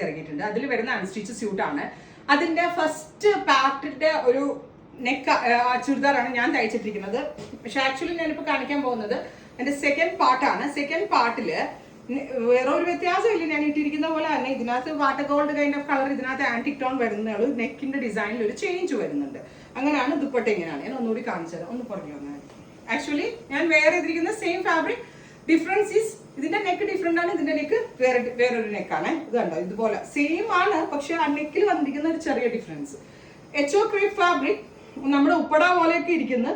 ഇറങ്ങിയിട്ടുണ്ട്. അതിൽ വരുന്ന അൺസ്റ്റിച്ച് സ്യൂട്ടാണ്. അതിന്റെ ഫസ്റ്റ് പാർട്ടിന്റെ ഒരു നെക്ക് ചുരിദാറാണ് ഞാൻ തയ്ച്ചിട്ടിരിക്കുന്നത്. പക്ഷെ ആക്ച്വലി ഞാനിപ്പോൾ കാണിക്കാൻ പോകുന്നത് എന്റെ സെക്കൻഡ് പാർട്ടാണ്. സെക്കൻഡ് പാർട്ടില് വേറെ ഒരു വ്യത്യാസമില്ല, ഞാൻ ഇട്ടിരിക്കുന്ന പോലെ തന്നെ ഇതിനകത്ത് water gold kind of colour, ഇതിനകത്ത് ആന്റിക് ടോൺ വരുന്നുള്ളൂ. നെക്കിന്റെ ഡിസൈനിൽ ഒരു ചേഞ്ച് വരുന്നുണ്ട്. അങ്ങനെയാണ് ദുപ്പട്ട ഇങ്ങനെയാണ്. ഞാൻ ഒന്നുകൂടി കാണിച്ചു തരാം, ഒന്ന് പുറകെ വന്നാൽ. ആക്ച്വലി ഞാൻ വേറെ ഇതിരിക്കുന്ന സെയിം ഫാബ്രിക്, ഡിഫറൻസ് ഈസ് ഇതിന്റെ നെക്ക് ഡിഫറെന്റ് ആണ്, ഇതിന്റെ നെക്ക് വേറൊരു നെക്കാണ്. ഇത് കണ്ടോ, ഇതുപോലെ സെയിം ആണ്, പക്ഷെ ആ നെക്കിൽ വന്നിരിക്കുന്ന ഒരു ചെറിയ ഡിഫറൻസ്. എച്ചോ ക്രേപ്പ് ഫാബ്രിക് നമ്മുടെ ഉപ്പട പോലെയൊക്കെ ഇരിക്കുന്ന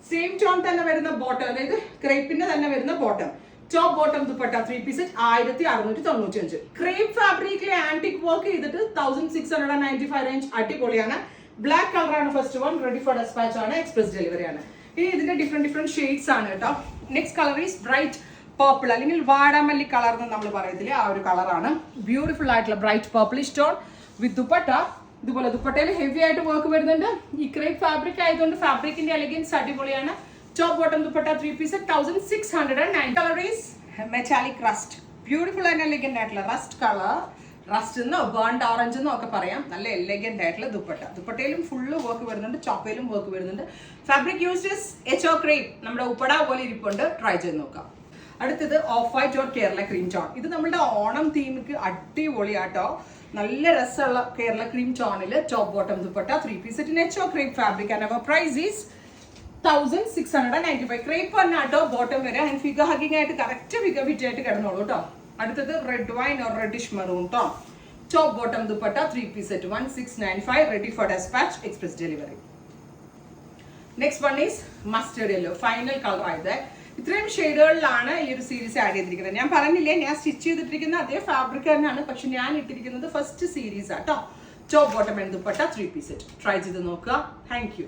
സെയിം ടോൺ തന്നെ വരുന്ന ബോട്ടം, അതായത് ക്രേപ്പിന്റെ തന്നെ വരുന്ന bottom. Top bottom dupatta 3 piece 1695. Crepe ഫാബ്രിക്കിലെ ആന്റിക് വർക്ക് ചെയ്തിട്ട് 1695 റേഞ്ച്. അടിപൊളിയാണ്. ബ്ലാക്ക് കളറാണ് first one. Ready for dispatch ആണ്. എക്സ്പ്രസ് ഡെലിവറി ആണ്. ഇനി ഇതിന്റെ ഡിഫറെന്റ് ഷെയ്ഡ്സ് ആണ് കേട്ടോ. Next colour is bright purple, അല്ലെങ്കിൽ വാടാമല്ലി കളർ എന്ന് നമ്മൾ പറയത്തില്ലേ, ആ ഒരു കളറാണ്. ബ്യൂട്ടിഫുൾ ആയിട്ടുള്ള ബ്രൈറ്റ് പർപ്പിളിഷ് ടോൺ വിത്ത് ദുപ്പട്ട. ഇതുപോലെ ദുപ്പട്ടയിൽ ഹെവി ആയിട്ട് വർക്ക് വരുന്നുണ്ട്. ഈ ക്രേപ്പ് ഫാബ്രിക് ആയതുകൊണ്ട് ഫാബ്രിക്കിന്റെ എലഗൻസ് അടിപൊളിയാണ്. Top bottom dupatta 3 piece 1609. Colour is metallic rust. Beautiful and elegant ആയിട്ടുള്ള റസ്റ്റ് കളർ. റസ്റ്റ് എന്നോ ബേൺഡ് ഓറഞ്ച് എന്നോ ഒക്കെ പറയാം. നല്ല എലഗന്റ് ആയിട്ടുള്ള ദുപ്പട്ട. ദുപ്പട്ടയിലും ഫുള്ള് വർക്ക് വരുന്നുണ്ട്, ചോപ്പയിലും വർക്ക് വരുന്നുണ്ട്. Fabric used is echo crepe. നമ്മുടെ ഉപ്പട പോലെ ഇരിപ്പുണ്ട്. ട്രൈ ചെയ്ത് നോക്കാം. അടുത്തത് off white or Kerala cream tone. ഇത് നമ്മുടെ ഓണം തീമിക്ക് അടിപൊളിയാട്ടോ. നല്ല രസമുള്ള കേരള ക്രീം ടോണിൽ top bottom dupatta 3 piece echo crepe fabric and our price is 1695. Crepe തന്നെ കേട്ടോ ബോട്ടം വരെ. ആൻഡ് ഫിഗർ ഹഗിങ് ആയിട്ട് കറക്റ്റ് ഫിഗർ ഫിറ്റ് ആയിട്ട് കിടന്നോളൂ കേട്ടോ. അടുത്തത് red wine or reddish maroon tone. Top bottom dupatta 3 piece 1695. Ready for despatch, express delivery. Next one is mustard yellow. Final colour ആയത്. ഇത്രയും ഷെയ്ഡുകളിലാണ് ഈ ഒരു സീരീസ് ആഡ് ചെയ്തിരിക്കുന്നത്. ഞാൻ പറഞ്ഞില്ലേ, ഞാൻ സ്റ്റിച്ച് ചെയ്തിട്ടിരിക്കുന്ന അതേ ഫാബ്രിക് തന്നെയാണ്, പക്ഷെ ഞാൻ ഇട്ടിരിക്കുന്നത് ഫസ്റ്റ് സീരീസ് ആട്ടോ. Top bottom and dupatta 3 piece. Try ചെയ്ത് നോക്കുക. Thank U.